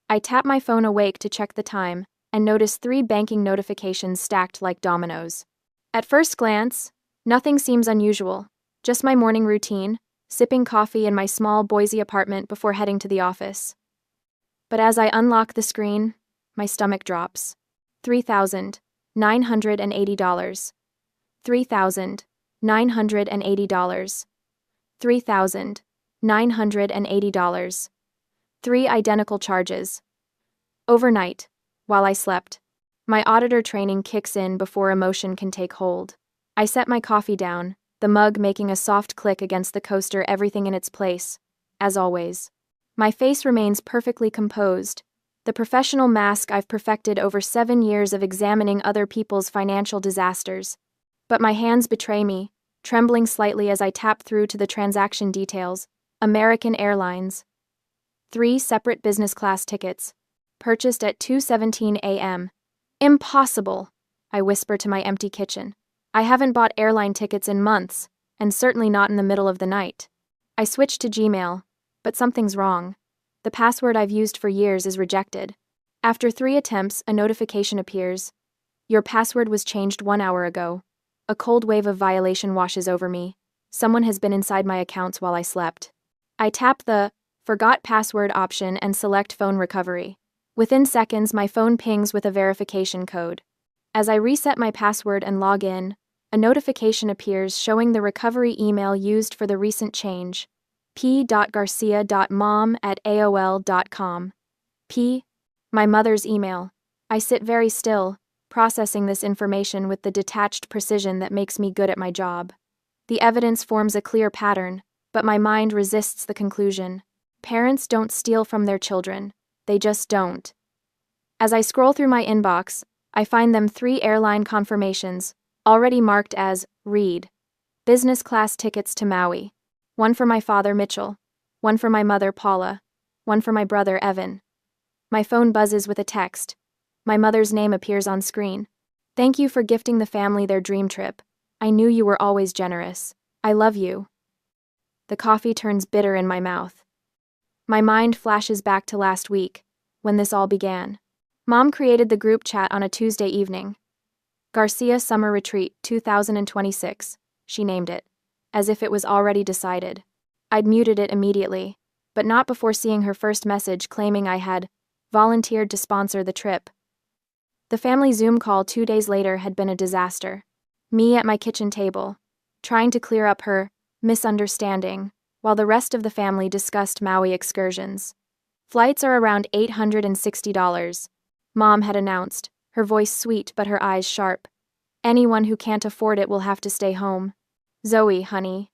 I tap my phone awake to check the time and notice 3 banking notifications stacked like dominoes. At first glance, nothing seems unusual, just my morning routine, sipping coffee in my small Boise apartment before heading to the office. But as I unlock the screen, my stomach drops. $3,980. $3,980. $3,980. 3 identical charges. Overnight, while I slept, my auditor training kicks in before emotion can take hold. I set my coffee down, the mug making a soft click against the coaster, everything in its place, as always. My face remains perfectly composed, the professional mask I've perfected over 7 years of examining other people's financial disasters. But my hands betray me, trembling slightly as I tap through to the transaction details. American Airlines. 3 separate business class tickets, purchased at 2:17 a.m. Impossible, I whisper to my empty kitchen. I haven't bought airline tickets in months, and certainly not in the middle of the night. I switch to Gmail, but something's wrong. The password I've used for years is rejected. After 3 attempts, a notification appears. Your password was changed 1 hour ago. A cold wave of violation washes over me. Someone has been inside my accounts while I slept. I tap the Forgot Password option and select Phone Recovery. Within seconds, my phone pings with a verification code. As I reset my password and log in, a notification appears showing the recovery email used for the recent change. p.garcia.mom@aol.com. P. My mother's email. I sit very still, processing this information with the detached precision that makes me good at my job. The evidence forms a clear pattern, but my mind resists the conclusion. Parents don't steal from their children. They just don't. As I scroll through my inbox, I find them 3 airline confirmations, already marked as read. Business class tickets to Maui. 1 for my father, Mitchell. 1 for my mother, Paula. 1 for my brother, Evan. My phone buzzes with a text. My mother's name appears on screen. Thank you for gifting the family their dream trip. I knew you were always generous. I love you. The coffee turns bitter in my mouth. My mind flashes back to last week, when this all began. Mom created the group chat on a Tuesday evening. Garcia Summer Retreat 2026, she named it, as if it was already decided. I'd muted it immediately, but not before seeing her first message claiming I had volunteered to sponsor the trip. The family Zoom call 2 days later had been a disaster. Me at my kitchen table, trying to clear up her misunderstanding, while the rest of the family discussed Maui excursions. Flights are around $860, Mom had announced, her voice sweet but her eyes sharp. Anyone who can't afford it will have to stay home. Zoe, honey,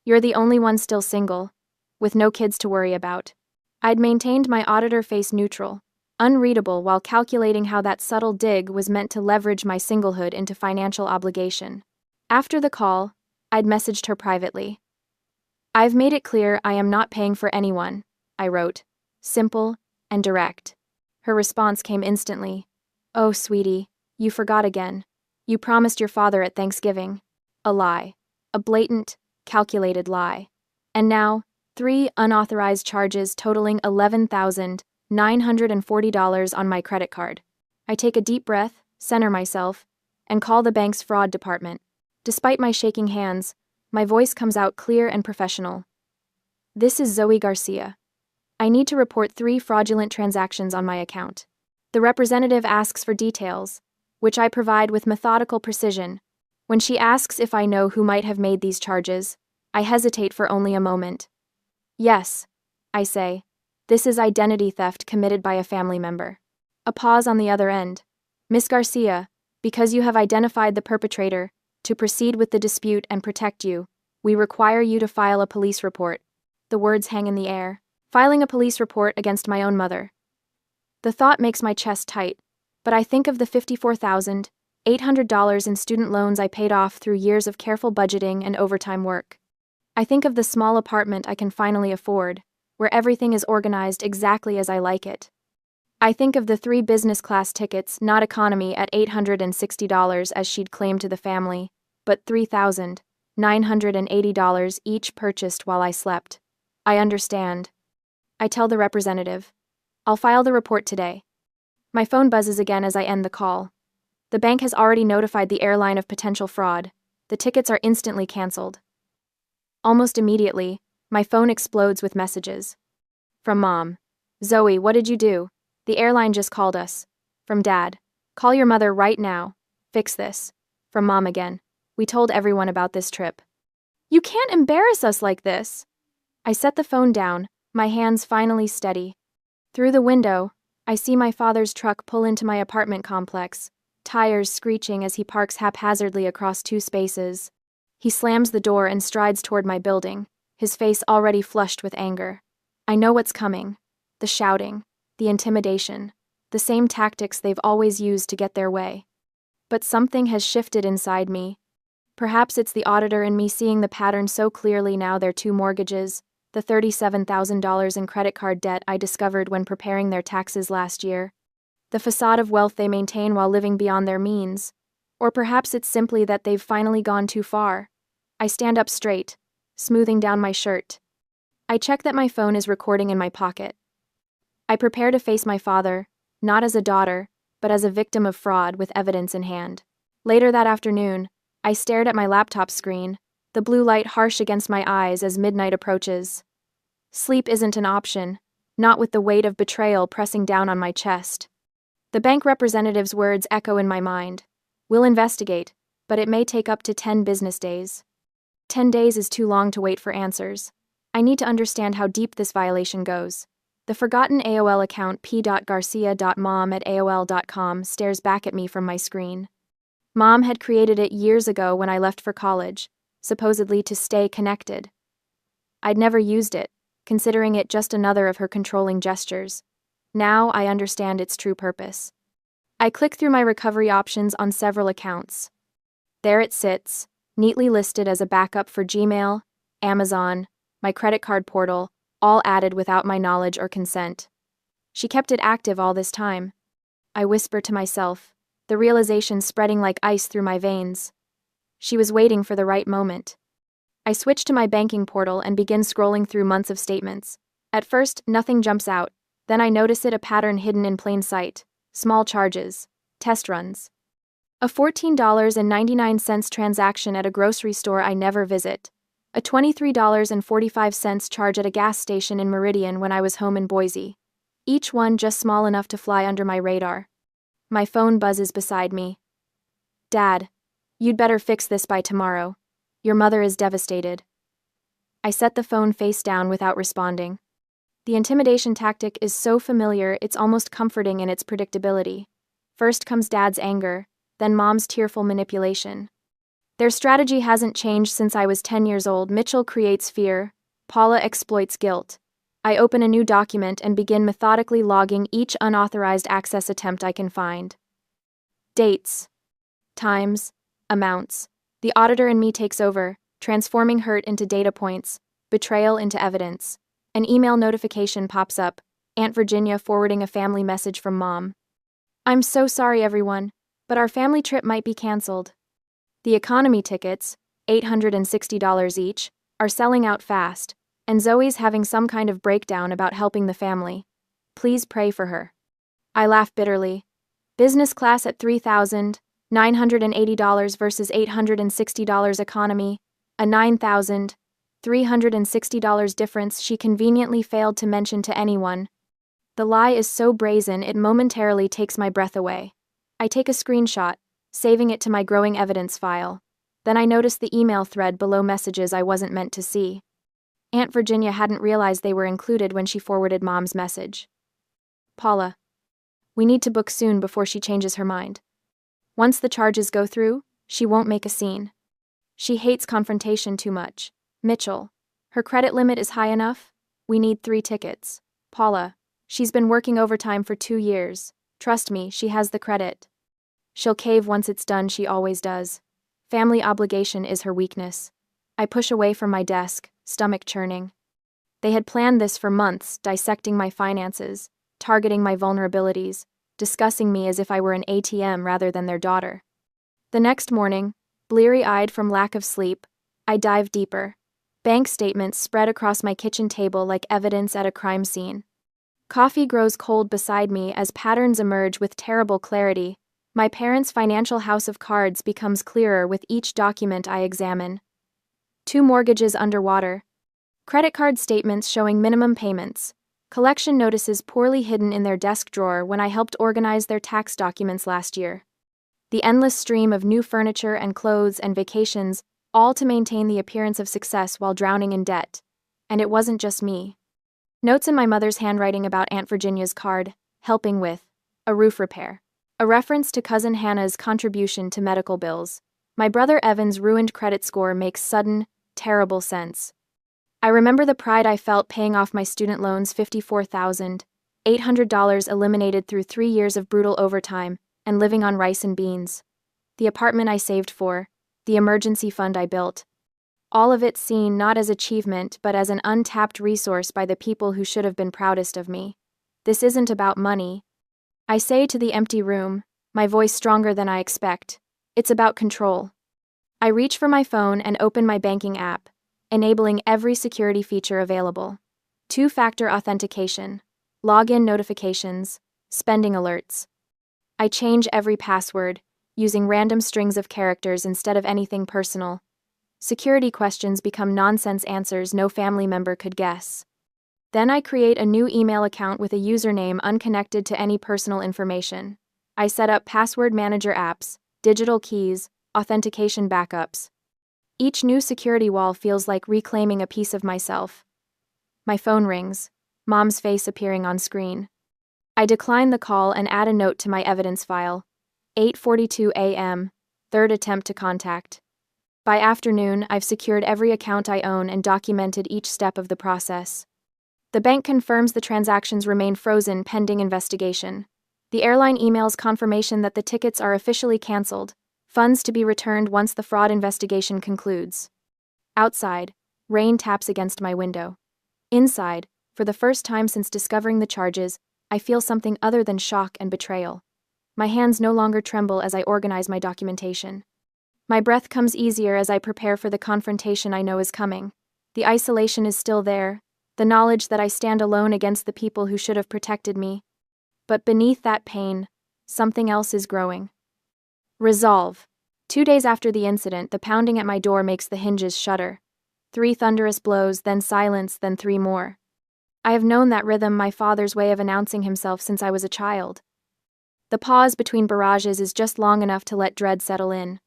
you're the only one still single, with no kids to worry about. I'd maintained my auditor face neutral, unreadable while calculating how that subtle dig was meant to leverage my singlehood into financial obligation. After the call, I'd messaged her privately. I've made it clear I am not paying for anyone, I wrote, simple and direct. Her response came instantly. Oh, sweetie, you forgot again. You promised your father at Thanksgiving. A lie. A blatant, calculated lie. And now, 3 unauthorized charges totaling $11,940 on my credit card. I take a deep breath, center myself, and call the bank's fraud department. Despite my shaking hands, my voice comes out clear and professional. This is Zoe Garcia. I need to report 3 fraudulent transactions on my account. The representative asks for details, which I provide with methodical precision. When she asks if I know who might have made these charges, I hesitate for only a moment. Yes, I say. This is identity theft committed by a family member. A pause on the other end. Miss Garcia, because you have identified the perpetrator, to proceed with the dispute and protect you, we require you to file a police report. The words hang in the air. Filing a police report against my own mother. The thought makes my chest tight, but I think of the $54,800 in student loans I paid off through years of careful budgeting and overtime work. I think of the small apartment I can finally afford, where everything is organized exactly as I like it. I think of the 3 business class tickets, not economy, at $860 as she'd claimed to the family, but $3,980 each purchased while I slept. I understand. I tell the representative. I'll file the report today. My phone buzzes again as I end the call. The bank has already notified the airline of potential fraud. The tickets are instantly canceled. Almost immediately, my phone explodes with messages. From Mom. Zoe, what did you do? The airline just called us. From Dad. Call your mother right now. Fix this. From Mom again. We told everyone about this trip. You can't embarrass us like this. I set the phone down, my hands finally steady. Through the window, I see my father's truck pull into my apartment complex, tires screeching as he parks haphazardly across two spaces. He slams the door and strides toward my building, his face already flushed with anger. I know what's coming. The shouting, the intimidation, the same tactics they've always used to get their way. But something has shifted inside me. Perhaps it's the auditor in me seeing the pattern so clearly now. Their two mortgages, the $37,000 in credit card debt I discovered when preparing their taxes last year, the facade of wealth they maintain while living beyond their means. Or perhaps it's simply that they've finally gone too far. I stand up straight, smoothing down my shirt. I check that my phone is recording in my pocket. I prepare to face my father, not as a daughter, but as a victim of fraud with evidence in hand. Later that afternoon, I stared at my laptop screen, the blue light harsh against my eyes as midnight approaches. Sleep isn't an option, not with the weight of betrayal pressing down on my chest. The bank representative's words echo in my mind. We'll investigate, but it may take up to 10 business days. 10 days is too long to wait for answers. I need to understand how deep this violation goes. The forgotten AOL account p.garcia.mom@aol.com stares back at me from my screen. Mom had created it years ago when I left for college, supposedly to stay connected. I'd never used it, considering it just another of her controlling gestures. Now I understand its true purpose. I click through my recovery options on several accounts. There it sits, neatly listed as a backup for Gmail, Amazon, my credit card portal, all added without my knowledge or consent. She kept it active all this time. I whisper to myself, the realization spreading like ice through my veins. She was waiting for the right moment. I switch to my banking portal and begin scrolling through months of statements. At first, nothing jumps out. Then I notice a pattern hidden in plain sight. Small charges. Test runs. A $14.99 transaction at a grocery store I never visit. A $23.45 charge at a gas station in Meridian when I was home in Boise. Each one just small enough to fly under my radar. My phone buzzes beside me. Dad, you'd better fix this by tomorrow. Your mother is devastated. I set the phone face down without responding. The intimidation tactic is so familiar it's almost comforting in its predictability. First comes Dad's anger, then Mom's tearful manipulation. Their strategy hasn't changed since I was 10 years old. Mitchell creates fear, Paula exploits guilt. I open a new document and begin methodically logging each unauthorized access attempt I can find. Dates, times, amounts. The auditor in me takes over, transforming hurt into data points, betrayal into evidence. An email notification pops up, Aunt Virginia forwarding a family message from Mom. I'm so sorry, everyone, but our family trip might be canceled. The economy tickets, $860 each, are selling out fast, and Zoe's having some kind of breakdown about helping the family. Please pray for her. I laugh bitterly. Business class at $3,980 versus $860 economy, a $9,360 difference she conveniently failed to mention to anyone. The lie is so brazen it momentarily takes my breath away. I take a screenshot, saving it to my growing evidence file. Then I notice the email thread below messages I wasn't meant to see. Aunt Virginia hadn't realized they were included when she forwarded Mom's message. Paula. We need to book soon before she changes her mind. Once the charges go through, she won't make a scene. She hates confrontation too much. Mitchell. Her credit limit is high enough? We need 3 tickets. Paula. She's been working overtime for 2 years. Trust me, she has the credit. She'll cave once it's done, she always does. Family obligation is her weakness. I push away from my desk, stomach churning. They had planned this for months, dissecting my finances, targeting my vulnerabilities, discussing me as if I were an ATM rather than their daughter. The next morning, bleary-eyed from lack of sleep, I dive deeper. Bank statements spread across my kitchen table like evidence at a crime scene. Coffee grows cold beside me as patterns emerge with terrible clarity. My parents' financial house of cards becomes clearer with each document I examine. 2 mortgages underwater. Credit card statements showing minimum payments. Collection notices poorly hidden in their desk drawer when I helped organize their tax documents last year. The endless stream of new furniture and clothes and vacations, all to maintain the appearance of success while drowning in debt. And it wasn't just me. Notes in my mother's handwriting about Aunt Virginia's card, helping with a roof repair. A reference to cousin Hannah's contribution to medical bills. My brother Evan's ruined credit score makes sudden, terrible sense. I remember the pride I felt paying off my student loans, $54,800 eliminated through 3 years of brutal overtime, and living on rice and beans. The apartment I saved for, the emergency fund I built. All of it seen not as achievement but as an untapped resource by the people who should have been proudest of me. This isn't about money, I say to the empty room, my voice stronger than I expect. It's about control. I reach for my phone and open my banking app, enabling every security feature available. 2-factor authentication, login notifications, spending alerts. I change every password, using random strings of characters instead of anything personal. Security questions become nonsense answers no family member could guess. Then I create a new email account with a username unconnected to any personal information. I set up password manager apps, digital keys, authentication backups. Each new security wall feels like reclaiming a piece of myself. My phone rings, Mom's face appearing on screen. I decline the call and add a note to my evidence file. 8:42 a.m., third attempt to contact. By afternoon, I've secured every account I own and documented each step of the process. The bank confirms the transactions remain frozen pending investigation. The airline emails confirmation that the tickets are officially canceled, funds to be returned once the fraud investigation concludes. Outside, rain taps against my window. Inside, for the first time since discovering the charges, I feel something other than shock and betrayal. My hands no longer tremble as I organize my documentation. My breath comes easier as I prepare for the confrontation I know is coming. The isolation is still there, the knowledge that I stand alone against the people who should have protected me. But beneath that pain, something else is growing. Resolve. 2 days after the incident, the pounding at my door makes the hinges shudder. 3 thunderous blows, then silence, then 3 more. I have known that rhythm, my father's way of announcing himself, since I was a child. The pause between barrages is just long enough to let dread settle in.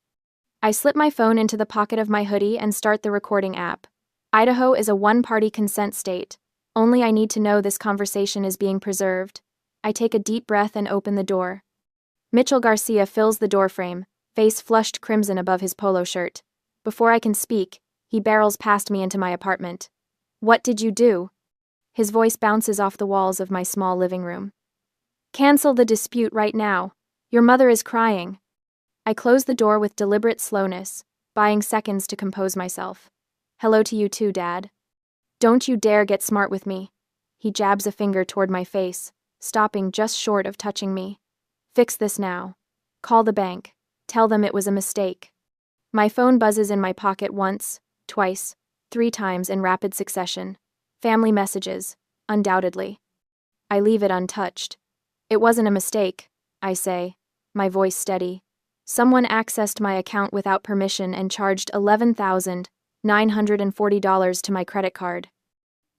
I slip my phone into the pocket of my hoodie and start the recording app. Idaho is a one-party consent state. Only I need to know this conversation is being preserved. I take a deep breath and open the door. Mitchell Garcia fills the doorframe, face flushed crimson above his polo shirt. Before I can speak, he barrels past me into my apartment. "What did you do?" His voice bounces off the walls of my small living room. "Cancel the dispute right now. Your mother is crying." I close the door with deliberate slowness, buying seconds to compose myself. "Hello to you too, Dad. Don't you dare get smart with me." He jabs a finger toward my face, stopping just short of touching me. "Fix this now. Call the bank. Tell them it was a mistake." My phone buzzes in my pocket once, twice, 3 times in rapid succession. Family messages, undoubtedly. I leave it untouched. "It wasn't a mistake," I say, my voice steady. "Someone accessed my account without permission and charged $11,940 to my credit card.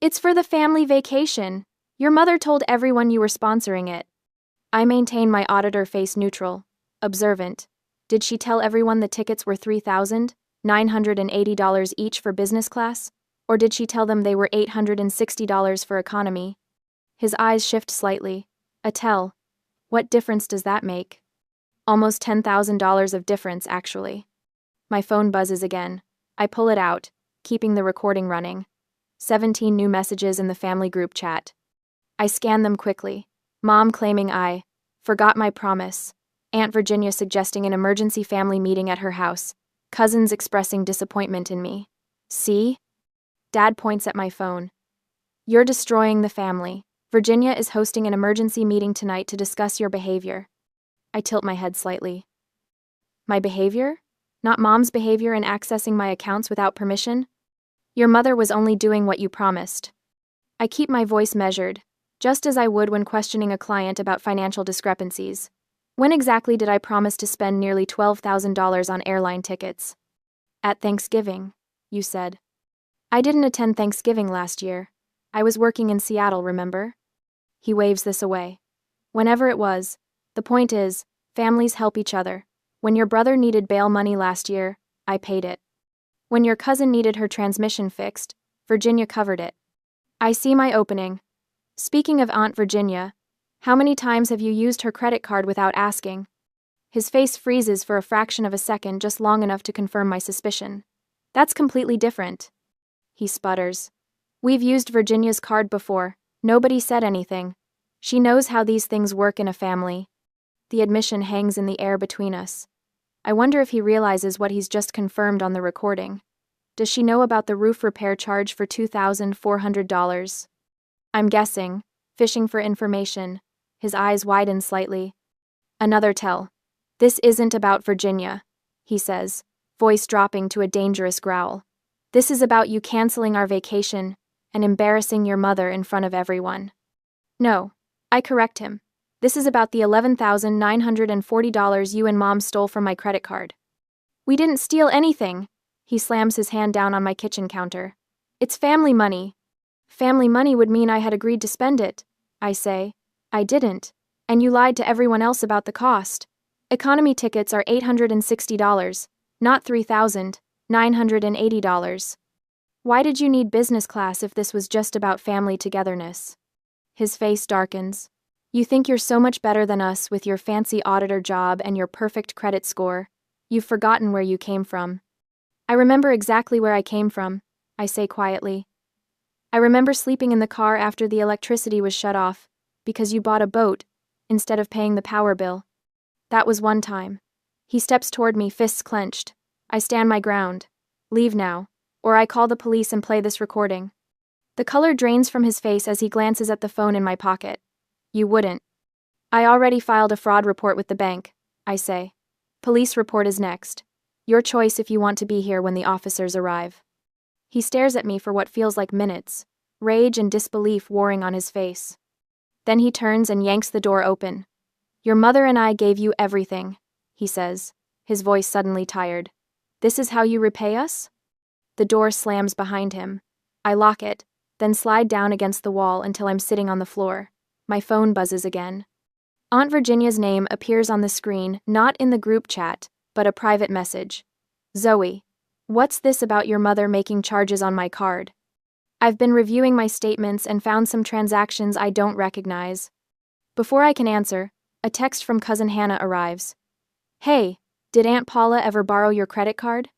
It's for the family vacation. Your mother told everyone you were sponsoring it." I maintain my auditor face neutral, observant. Did she tell everyone the tickets were $3,980 each for business class? Or did she tell them they were $860 for economy? His eyes shift slightly. A tell. What difference does that make? Almost $10,000 of difference, actually. My phone buzzes again. I pull it out, keeping the recording running. 17 new messages in the family group chat. I scan them quickly. Mom claiming I forgot my promise. Aunt Virginia suggesting an emergency family meeting at her house. Cousins expressing disappointment in me. See? Dad points at my phone. "You're destroying the family. Virginia is hosting an emergency meeting tonight to discuss your behavior." I tilt my head slightly. My behavior? Not Mom's behavior in accessing my accounts without permission? Your mother was only doing what you promised. I keep my voice measured, just as I would when questioning a client about financial discrepancies. When exactly did I promise to spend nearly $12,000 on airline tickets? At Thanksgiving, you said. I didn't attend Thanksgiving last year. I was working in Seattle, remember? He waves this away. Whenever it was. The point is, families help each other. When your brother needed bail money last year, I paid it. When your cousin needed her transmission fixed, Virginia covered it. I see my opening. Speaking of Aunt Virginia, how many times have you used her credit card without asking? His face freezes for a fraction of a second, just long enough to confirm my suspicion. That's completely different. He sputters. We've used Virginia's card before. Nobody said anything. She knows how these things work in a family. The admission hangs in the air between us. I wonder if he realizes what he's just confirmed on the recording. Does she know about the roof repair charge for $2,400? I'm guessing, fishing for information. His eyes widen slightly. Another tell. This isn't about Virginia, he says, voice dropping to a dangerous growl. This is about you canceling our vacation and embarrassing your mother in front of everyone. No, I correct him. This is about the $11,940 you and Mom stole from my credit card. We didn't steal anything. He slams his hand down on my kitchen counter. It's family money. Family money would mean I had agreed to spend it, I say. I didn't, and you lied to everyone else about the cost. Economy tickets are $860, not $3,980. Why did you need business class if this was just about family togetherness? His face darkens. You think you're so much better than us with your fancy auditor job and your perfect credit score. You've forgotten where you came from. I remember exactly where I came from, I say quietly. I remember sleeping in the car after the electricity was shut off, because you bought a boat, instead of paying the power bill. That was one time. He steps toward me, fists clenched. I stand my ground. Leave now, or I call the police and play this recording. The color drains from his face as he glances at the phone in my pocket. You wouldn't. I already filed a fraud report with the bank, I say. Police report is next. Your choice if you want to be here when the officers arrive. He stares at me for what feels like minutes, rage and disbelief warring on his face. Then he turns and yanks the door open. Your mother and I gave you everything, he says, his voice suddenly tired. This is how you repay us? The door slams behind him. I lock it, then slide down against the wall until I'm sitting on the floor. My phone buzzes again. Aunt Virginia's name appears on the screen, not in the group chat, but a private message. Zoe, what's this about your mother making charges on my card? I've been reviewing my statements and found some transactions I don't recognize. Before I can answer, a text from Cousin Hannah arrives. Hey, did Aunt Paula ever borrow your credit card?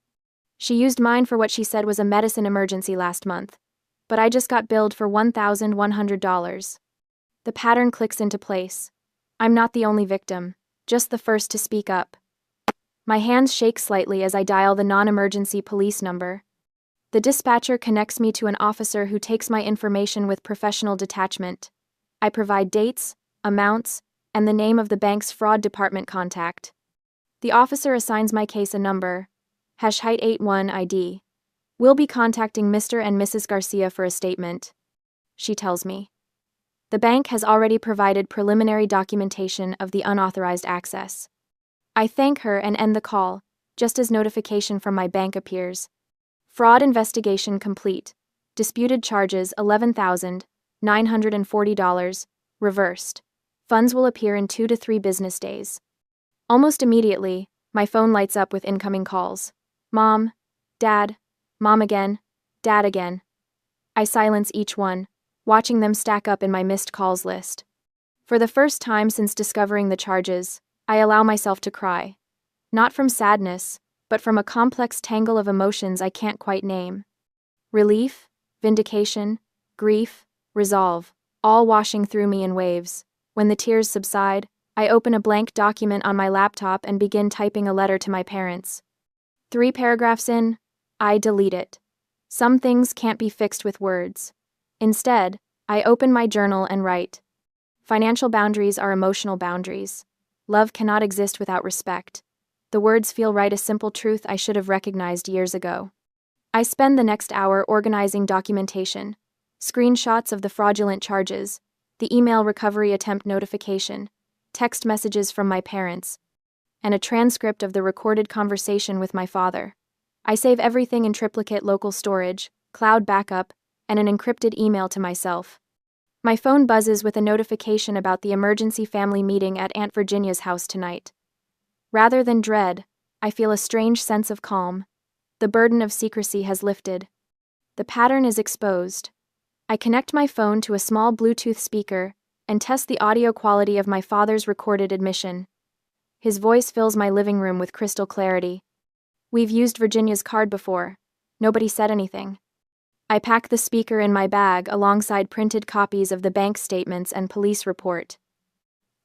She used mine for what she said was a medicine emergency last month, but I just got billed for $1,100. The pattern clicks into place. I'm not the only victim, just the first to speak up. My hands shake slightly as I dial the non-emergency police number. The dispatcher connects me to an officer who takes my information with professional detachment. I provide dates, amounts, and the name of the bank's fraud department contact. The officer assigns my case a number, #81 ID. We'll be contacting Mr. and Mrs. Garcia for a statement. She tells me. The bank has already provided preliminary documentation of the unauthorized access. I thank her and end the call, just as notification from my bank appears. Fraud investigation complete. Disputed charges $11,940, reversed. Funds will appear in 2 to 3 business days. Almost immediately, my phone lights up with incoming calls. Mom, Dad, Mom again, Dad again. I silence each one, watching them stack up in my missed calls list. For the first time since discovering the charges, I allow myself to cry. Not from sadness, but from a complex tangle of emotions I can't quite name. Relief, vindication, grief, resolve, all washing through me in waves. When the tears subside, I open a blank document on my laptop and begin typing a letter to my parents. 3 paragraphs in, I delete it. Some things can't be fixed with words. Instead, I open my journal and write. Financial boundaries are emotional boundaries. Love cannot exist without respect. The words feel right, a simple truth I should have recognized years ago. I spend the next hour organizing documentation, screenshots of the fraudulent charges, the email recovery attempt notification, text messages from my parents, and a transcript of the recorded conversation with my father. I save everything in triplicate local storage, cloud backup, and an encrypted email to myself. My phone buzzes with a notification about the emergency family meeting at Aunt Virginia's house tonight. Rather than dread, I feel a strange sense of calm. The burden of secrecy has lifted. The pattern is exposed. I connect my phone to a small Bluetooth speaker and test the audio quality of my father's recorded admission. His voice fills my living room with crystal clarity. We've used Virginia's card before. Nobody said anything. I pack the speaker in my bag alongside printed copies of the bank statements and police report.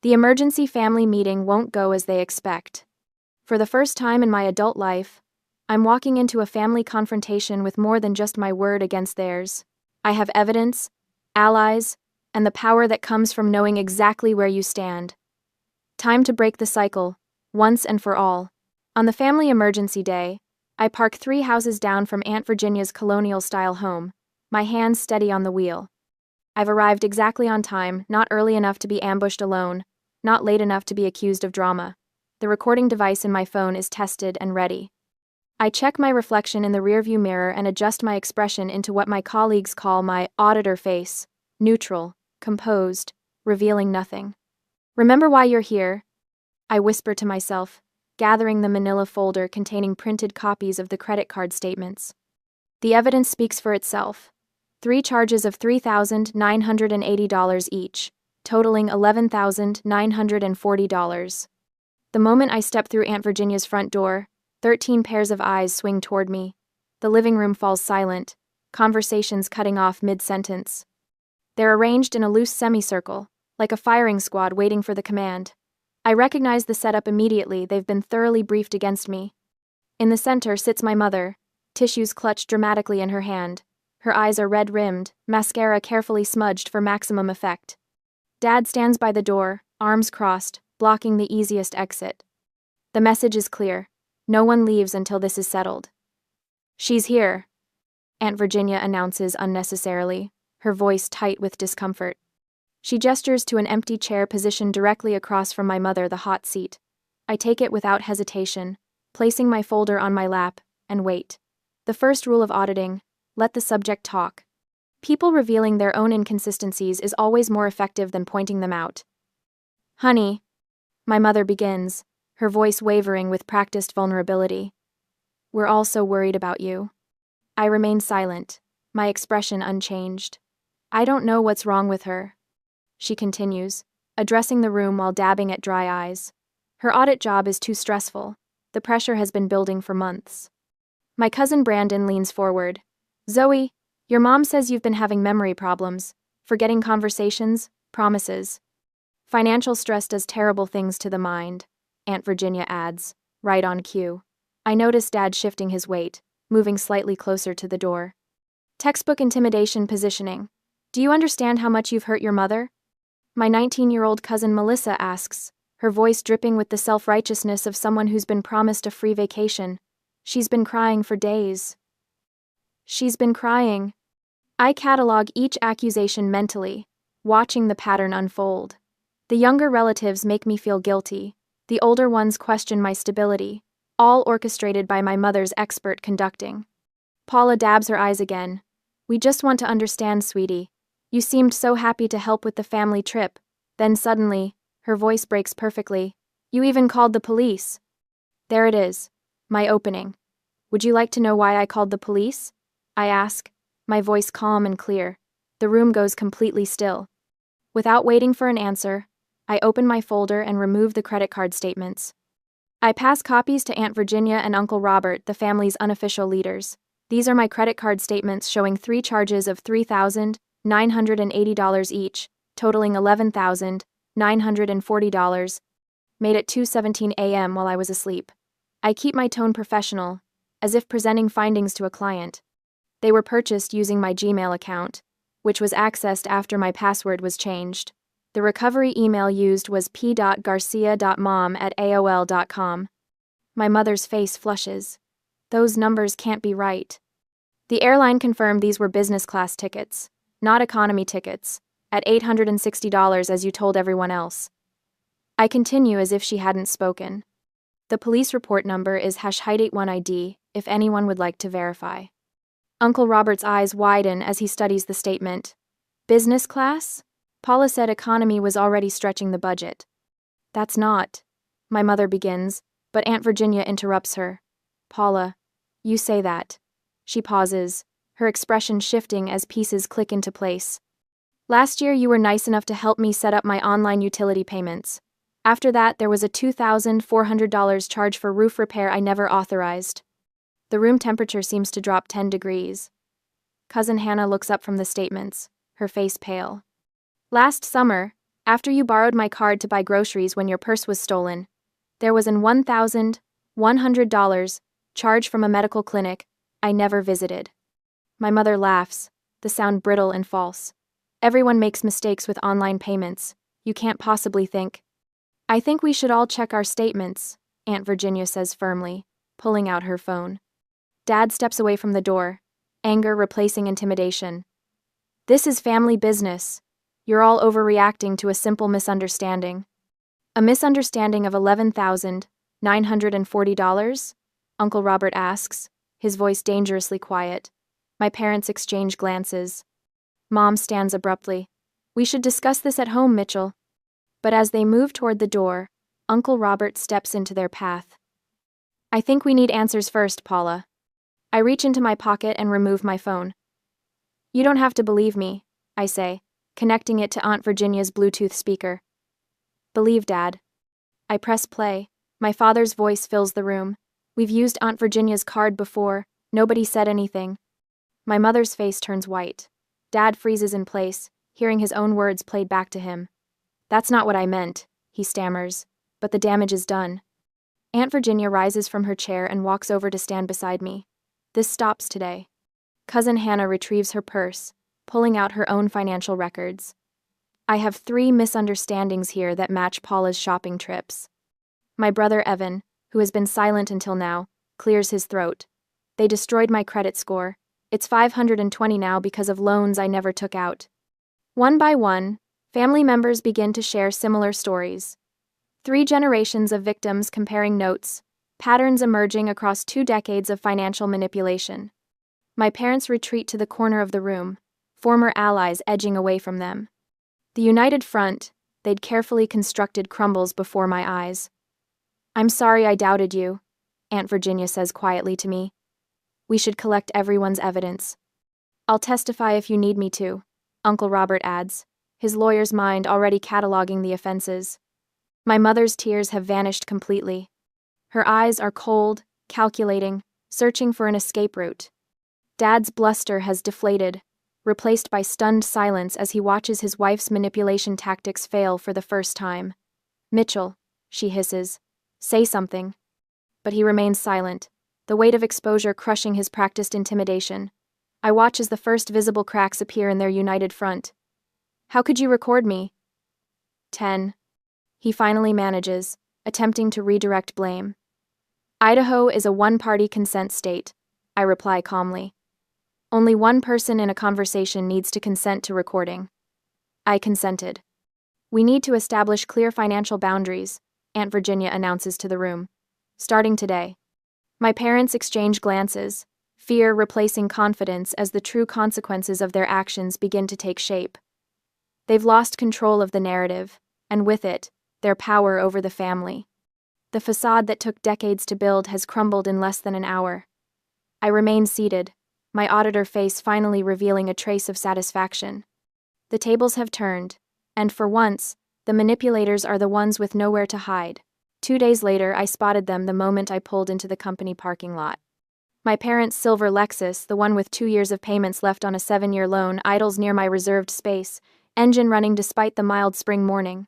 The emergency family meeting won't go as they expect. For the first time in my adult life, I'm walking into a family confrontation with more than just my word against theirs. I have evidence, allies, and the power that comes from knowing exactly where you stand. Time to break the cycle, once and for all. On the family emergency day, I park 3 houses down from Aunt Virginia's colonial-style home, my hands steady on the wheel. I've arrived exactly on time, not early enough to be ambushed alone, not late enough to be accused of drama. The recording device in my phone is tested and ready. I check my reflection in the rearview mirror and adjust my expression into what my colleagues call my auditor face, neutral, composed, revealing nothing. Remember why you're here? I whisper to myself, gathering the manila folder containing printed copies of the credit card statements. The evidence speaks for itself. 3 charges of $3,980 each, totaling $11,940. The moment I step through Aunt Virginia's front door, 13 pairs of eyes swing toward me. The living room falls silent, conversations cutting off mid-sentence. They're arranged in a loose semicircle, like a firing squad waiting for the command. I recognize the setup immediately. They've been thoroughly briefed against me. In the center sits my mother, tissues clutched dramatically in her hand. Her eyes are red-rimmed, mascara carefully smudged for maximum effect. Dad stands by the door, arms crossed, blocking the easiest exit. The message is clear. No one leaves until this is settled. She's here, Aunt Virginia announces unnecessarily, her voice tight with discomfort. She gestures to an empty chair positioned directly across from my mother, the hot seat. I take it without hesitation, placing my folder on my lap, and wait. The first rule of auditing: let the subject talk. People revealing their own inconsistencies is always more effective than pointing them out. Honey, my mother begins, her voice wavering with practiced vulnerability. We're all so worried about you. I remain silent, my expression unchanged. I don't know what's wrong with her, she continues, addressing the room while dabbing at dry eyes. Her audit job is too stressful. The pressure has been building for months. My cousin Brandon leans forward. Zoe, your mom says you've been having memory problems, forgetting conversations, promises. Financial stress does terrible things to the mind, Aunt Virginia adds, right on cue. I notice Dad shifting his weight, moving slightly closer to the door. Textbook intimidation positioning. Do you understand how much you've hurt your mother? My 19-year-old cousin Melissa asks, her voice dripping with the self-righteousness of someone who's been promised a free vacation. She's been crying for days. She's been crying. I catalog each accusation mentally, watching the pattern unfold. The younger relatives make me feel guilty. The older ones question my stability, all orchestrated by my mother's expert conducting. Paula dabs her eyes again. We just want to understand, sweetie. You seemed so happy to help with the family trip. Then suddenly, her voice breaks perfectly. You even called the police. There it is, my opening. Would you like to know why I called the police? I ask, my voice calm and clear. The room goes completely still. Without waiting for an answer, I open my folder and remove the credit card statements. I pass copies to Aunt Virginia and Uncle Robert, the family's unofficial leaders. These are my credit card statements showing 3 charges of $3,980 each, totaling $11,940, made at 2:17 a.m. while I was asleep. I keep my tone professional, as if presenting findings to a client. They were purchased using my Gmail account, which was accessed after my password was changed. The recovery email used was p.garcia.mom@aol.com. My mother's face flushes. Those numbers can't be right. The airline confirmed these were business class tickets, not economy tickets. at $860 as you told everyone else. I continue as if she hadn't spoken. The police report number is #81ID if anyone would like to verify. Uncle Robert's eyes widen as he studies the statement. Business class? Paula said economy was already stretching the budget. That's not. My mother begins, but Aunt Virginia interrupts her. Paula, you say that. She pauses, her expression shifting as pieces click into place. Last year you were nice enough to help me set up my online utility payments. After that, there was a $2,400 charge for roof repair I never authorized. The room temperature seems to drop 10 degrees. Cousin Hannah looks up from the statements, her face pale. Last summer, after you borrowed my card to buy groceries when your purse was stolen, there was an $1,100 charge from a medical clinic I never visited. My mother laughs, the sound brittle and false. Everyone makes mistakes with online payments. You can't possibly think. I think we should all check our statements, Aunt Virginia says firmly, pulling out her phone. Dad steps away from the door, anger replacing intimidation. This is family business. You're all overreacting to a simple misunderstanding. A misunderstanding of $11,940? Uncle Robert asks, his voice dangerously quiet. My parents exchange glances. Mom stands abruptly. We should discuss this at home, Mitchell. But as they move toward the door, Uncle Robert steps into their path. I think we need answers first, Paula. I reach into my pocket and remove my phone. You don't have to believe me, I say, connecting it to Aunt Virginia's Bluetooth speaker. Believe Dad. I press play. My father's voice fills the room. We've used Aunt Virginia's card before. Nobody said anything. My mother's face turns white. Dad freezes in place, hearing his own words played back to him. That's not what I meant, he stammers, but the damage is done. Aunt Virginia rises from her chair and walks over to stand beside me. This stops today. Cousin Hannah retrieves her purse, pulling out her own financial records. I have 3 misunderstandings here that match Paula's shopping trips. My brother Evan, who has been silent until now, clears his throat. They destroyed my credit score. It's 520 now because of loans I never took out. One by one, family members begin to share similar stories. 3 generations of victims comparing notes, patterns emerging across 2 decades of financial manipulation. My parents retreat to the corner of the room, former allies edging away from them. The united front they'd carefully constructed crumbles before my eyes. I'm sorry I doubted you, Aunt Virginia says quietly to me. We should collect everyone's evidence. I'll testify if you need me to, Uncle Robert adds, his lawyer's mind already cataloging the offenses. My mother's tears have vanished completely. Her eyes are cold, calculating, searching for an escape route. Dad's bluster has deflated, replaced by stunned silence as he watches his wife's manipulation tactics fail for the first time. Mitchell, she hisses, say something. But he remains silent, the weight of exposure crushing his practiced intimidation. I watch as the first visible cracks appear in their united front. How could you record me? 10. He finally manages, attempting to redirect blame. Idaho is a one-party consent state, I reply calmly. Only one person in a conversation needs to consent to recording. I consented. We need to establish clear financial boundaries, Aunt Virginia announces to the room. Starting today. My parents exchange glances, fear replacing confidence as the true consequences of their actions begin to take shape. They've lost control of the narrative, and with it, their power over the family. The facade that took decades to build has crumbled in less than an hour. I remain seated, my auditor face finally revealing a trace of satisfaction. The tables have turned, and for once, the manipulators are the ones with nowhere to hide. 2 days later, I spotted them the moment I pulled into the company parking lot. My parents' silver Lexus, the one with 2 years of payments left on a 7-year loan, idles near my reserved space, engine running despite the mild spring morning.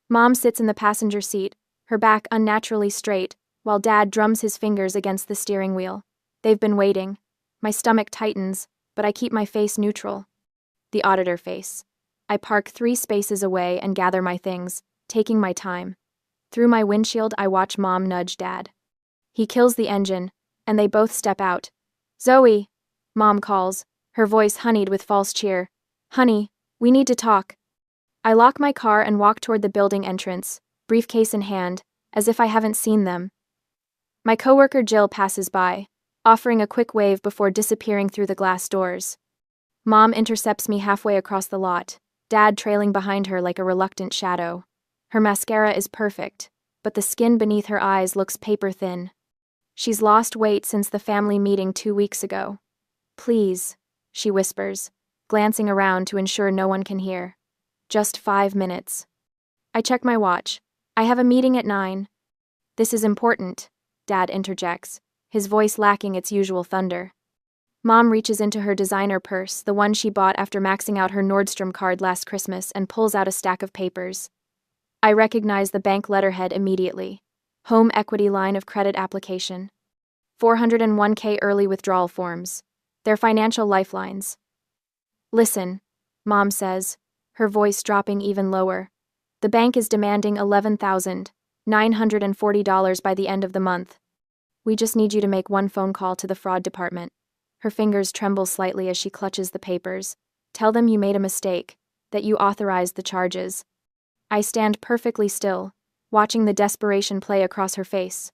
Mom sits in the passenger seat, her back unnaturally straight, while Dad drums his fingers against the steering wheel. They've been waiting. My stomach tightens, but I keep my face neutral. The auditor face. I park 3 spaces away and gather my things, taking my time. Through my windshield, I watch Mom nudge Dad. He kills the engine, and they both step out. Zoe, Mom calls, her voice honeyed with false cheer. Honey, we need to talk. I lock my car and walk toward the building entrance, briefcase in hand, as if I haven't seen them. My coworker Jill passes by, offering a quick wave before disappearing through the glass doors. Mom intercepts me halfway across the lot, Dad trailing behind her like a reluctant shadow. Her mascara is perfect, but the skin beneath her eyes looks paper thin. She's lost weight since the family meeting 2 weeks ago. Please, she whispers, glancing around to ensure no one can hear. Just 5 minutes. I check my watch. I have a meeting at 9. This is important, Dad interjects, his voice lacking its usual thunder. Mom reaches into her designer purse, the one she bought after maxing out her Nordstrom card last Christmas, and pulls out a stack of papers. I recognize the bank letterhead immediately. Home equity line of credit application. 401k early withdrawal forms. They're financial lifelines. Listen, Mom says, her voice dropping even lower. The bank is demanding $11,940 by the end of the month. We just need you to make one phone call to the fraud department. Her fingers tremble slightly as she clutches the papers. Tell them you made a mistake, that you authorized the charges. I stand perfectly still, watching the desperation play across her face.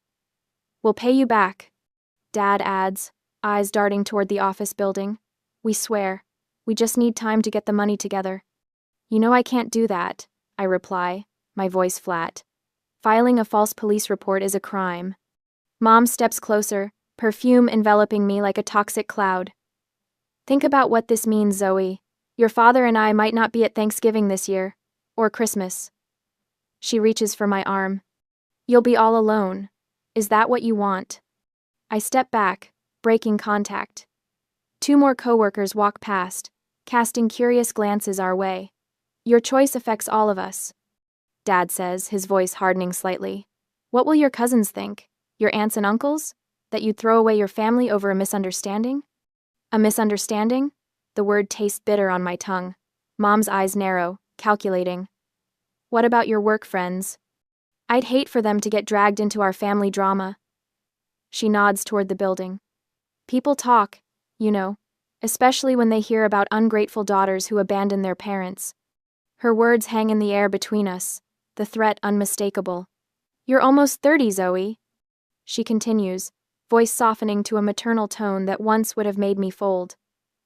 We'll pay you back, Dad adds, eyes darting toward the office building. We swear. We just need time to get the money together. You know I can't do that, I reply, my voice flat. Filing a false police report is a crime. Mom steps closer, perfume enveloping me like a toxic cloud. Think about what this means, Zoe. Your father and I might not be at Thanksgiving this year, or Christmas. She reaches for my arm. You'll be all alone. Is that what you want? I step back, breaking contact. 2 more coworkers walk past, casting curious glances our way. Your choice affects all of us, Dad says, his voice hardening slightly. What will your cousins think? Your aunts and uncles? That you'd throw away your family over a misunderstanding? A misunderstanding? The word tastes bitter on my tongue. Mom's eyes narrow, calculating. What about your work friends? I'd hate for them to get dragged into our family drama. She nods toward the building. People talk, you know, especially when they hear about ungrateful daughters who abandon their parents. Her words hang in the air between us, the threat unmistakable. You're almost 30, Zoe. She continues, voice softening to a maternal tone that once would have made me fold.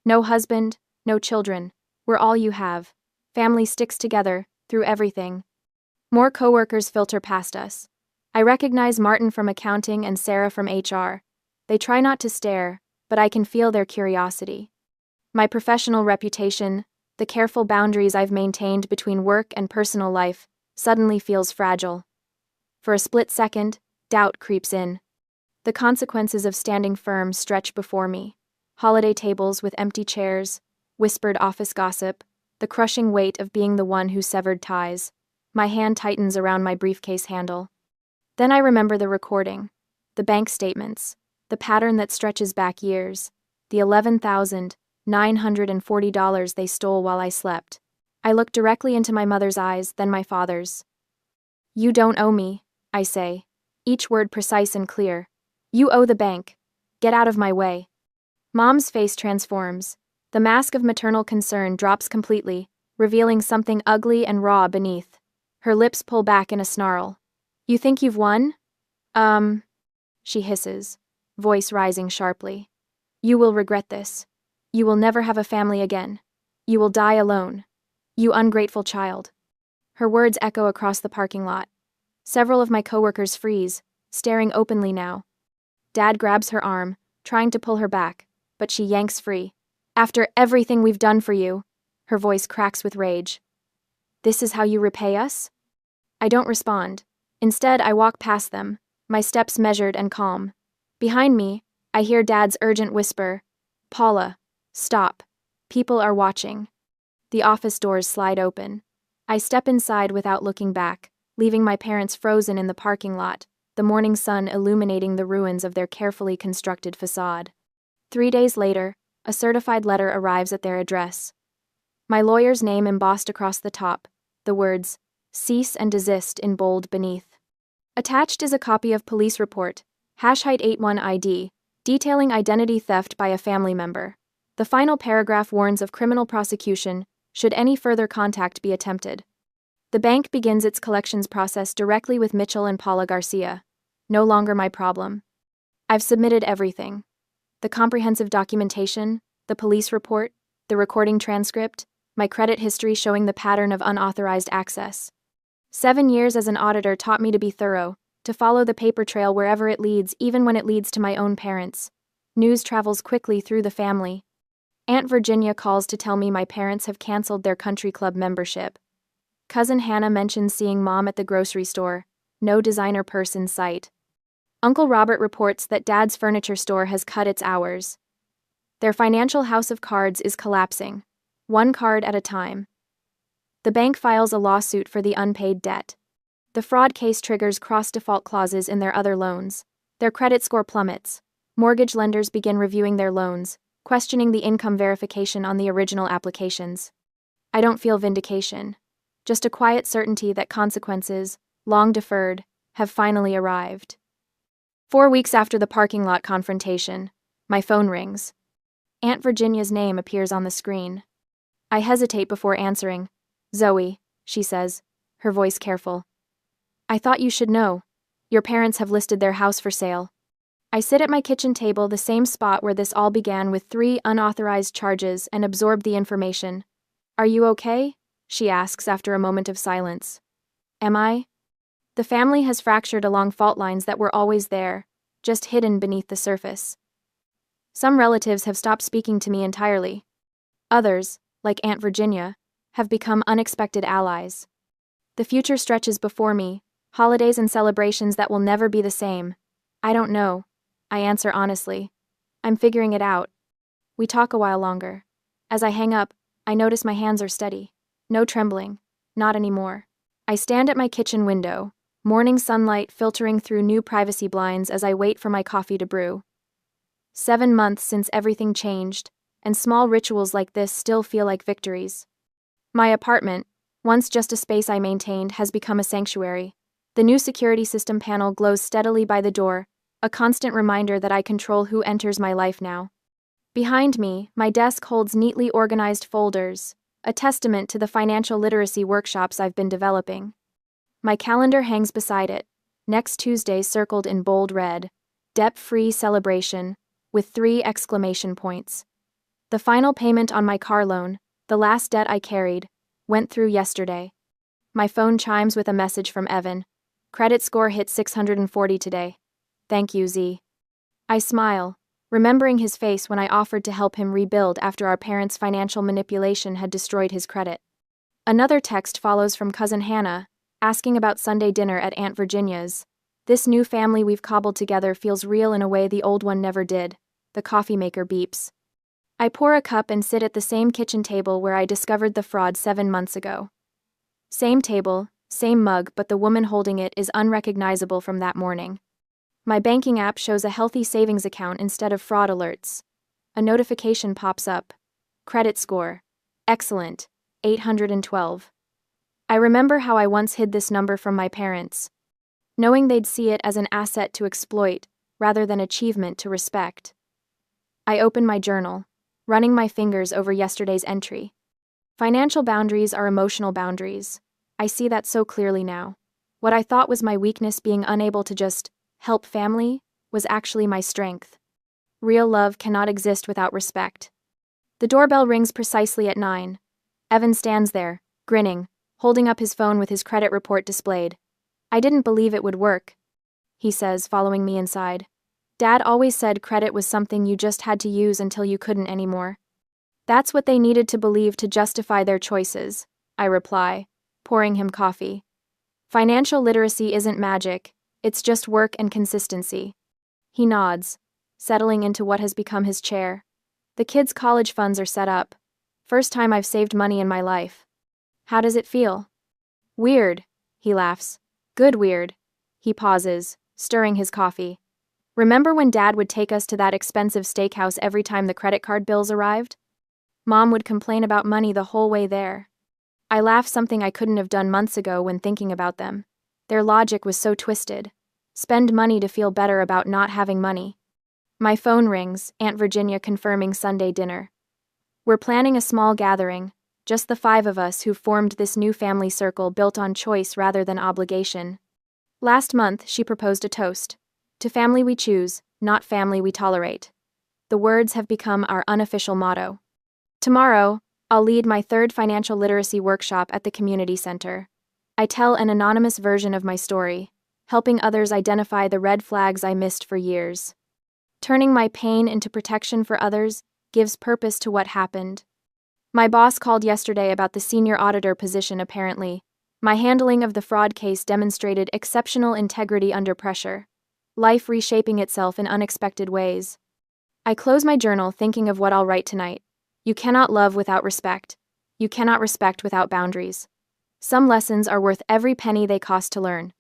No husband, no children. We're all you have. Family sticks together, through everything. More coworkers filter past us. I recognize Martin from accounting and Sarah from HR. They try not to stare, but I can feel their curiosity. My professional reputation, the careful boundaries I've maintained between work and personal life, suddenly feels fragile. For a split second, doubt creeps in. The consequences of standing firm stretch before me. Holiday tables with empty chairs, whispered office gossip, the crushing weight of being the one who severed ties. My hand tightens around my briefcase handle. Then I remember the recording, the bank statements, the pattern that stretches back years, the $11,940 they stole while I slept. I look directly into my mother's eyes, then my father's. You don't owe me, I say, each word precise and clear. You owe the bank. Get out of my way. Mom's face transforms. The mask of maternal concern drops completely, revealing something ugly and raw beneath. Her lips pull back in a snarl. You think you've won? She hisses, voice rising sharply. You will regret this. You will never have a family again. You will die alone. You ungrateful child. Her words echo across the parking lot. Several of my coworkers freeze, staring openly now. Dad grabs her arm, trying to pull her back, but she yanks free. After everything we've done for you, her voice cracks with rage. This is how you repay us? I don't respond. Instead, I walk past them, my steps measured and calm. Behind me, I hear Dad's urgent whisper, Paula, stop. People are watching. The office doors slide open. I step inside without looking back, leaving my parents frozen in the parking lot, the morning sun illuminating the ruins of their carefully constructed facade. 3 days later, a certified letter arrives at their address. My lawyer's name embossed across the top, the words, cease and desist in bold beneath. Attached is a copy of police report, #81ID, detailing identity theft by a family member. The final paragraph warns of criminal prosecution, should any further contact be attempted. The bank begins its collections process directly with Mitchell and Paula Garcia. No longer my problem. I've submitted everything. The comprehensive documentation, the police report, the recording transcript, my credit history showing the pattern of unauthorized access. 7 years as an auditor taught me to be thorough, to follow the paper trail wherever it leads, even when it leads to my own parents. News travels quickly through the family. Aunt Virginia calls to tell me my parents have canceled their country club membership. Cousin Hannah mentions seeing Mom at the grocery store. No designer purse in sight. Uncle Robert reports that Dad's furniture store has cut its hours. Their financial house of cards is collapsing, one card at a time. The bank files a lawsuit for the unpaid debt. The fraud case triggers cross-default clauses in their other loans. Their credit score plummets. Mortgage lenders begin reviewing their loans, questioning the income verification on the original applications. I don't feel vindication. Just a quiet certainty that consequences, long deferred, have finally arrived. 4 weeks after the parking lot confrontation, my phone rings. Aunt Virginia's name appears on the screen. I hesitate before answering. "Zoe," she says, her voice careful. "I thought you should know. Your parents have listed their house for sale." I sit at my kitchen table, the same spot where this all began, with 3 unauthorized charges, and absorb the information. "Are you okay?" she asks after a moment of silence. "Am I?" The family has fractured along fault lines that were always there, just hidden beneath the surface. Some relatives have stopped speaking to me entirely. Others, like Aunt Virginia, have become unexpected allies. The future stretches before me, holidays and celebrations that will never be the same. I don't know, I answer honestly. I'm figuring it out. We talk a while longer. As I hang up, I notice my hands are steady. No trembling. Not anymore. I stand at my kitchen window, morning sunlight filtering through new privacy blinds as I wait for my coffee to brew. 7 months since everything changed, and small rituals like this still feel like victories. My apartment, once just a space I maintained, has become a sanctuary. The new security system panel glows steadily by the door, a constant reminder that I control who enters my life now. Behind me, my desk holds neatly organized folders, a testament to the financial literacy workshops I've been developing. My calendar hangs beside it, next Tuesday circled in bold red, debt-free celebration, with 3 exclamation points. The final payment on my car loan, the last debt I carried, went through yesterday. My phone chimes with a message from Evan. Credit score hit 640 today. Thank you, Z. I smile, remembering his face when I offered to help him rebuild after our parents' financial manipulation had destroyed his credit. Another text follows from Cousin Hannah, asking about Sunday dinner at Aunt Virginia's. This new family we've cobbled together feels real in a way the old one never did. The coffee maker beeps. I pour a cup and sit at the same kitchen table where I discovered the fraud 7 months ago. Same table, same mug, but the woman holding it is unrecognizable from that morning. My banking app shows a healthy savings account instead of fraud alerts. A notification pops up. Credit score. Excellent. 812. I remember how I once hid this number from my parents, knowing they'd see it as an asset to exploit, rather than achievement to respect. I open my journal, running my fingers over yesterday's entry. Financial boundaries are emotional boundaries. I see that so clearly now. What I thought was my weakness, being unable to just help family, was actually my strength. Real love cannot exist without respect. The doorbell rings precisely at 9. Evan stands there, grinning, holding up his phone with his credit report displayed. "I didn't believe it would work," he says, following me inside. "Dad always said credit was something you just had to use until you couldn't anymore." "That's what they needed to believe to justify their choices," I reply, pouring him coffee. "Financial literacy isn't magic, it's just work and consistency." He nods, settling into what has become his chair. The kids' college funds are set up. First time I've saved money in my life. "How does it feel?" "Weird," he laughs. "Good weird." He pauses, stirring his coffee. "Remember when Dad would take us to that expensive steakhouse every time the credit card bills arrived? Mom would complain about money the whole way there." I laugh, something I couldn't have done months ago when thinking about them. Their logic was so twisted. Spend money to feel better about not having money. My phone rings, Aunt Virginia confirming Sunday dinner. We're planning a small gathering, just the five of us who formed this new family circle built on choice rather than obligation. Last month, she proposed a toast. To family we choose, not family we tolerate. The words have become our unofficial motto. Tomorrow, I'll lead my third financial literacy workshop at the community center. I tell an anonymous version of my story, helping others identify the red flags I missed for years. Turning my pain into protection for others gives purpose to what happened. My boss called yesterday about the senior auditor position apparently. My handling of the fraud case demonstrated exceptional integrity under pressure. Life reshaping itself in unexpected ways. I close my journal thinking of what I'll write tonight. You cannot love without respect. You cannot respect without boundaries. Some lessons are worth every penny they cost to learn.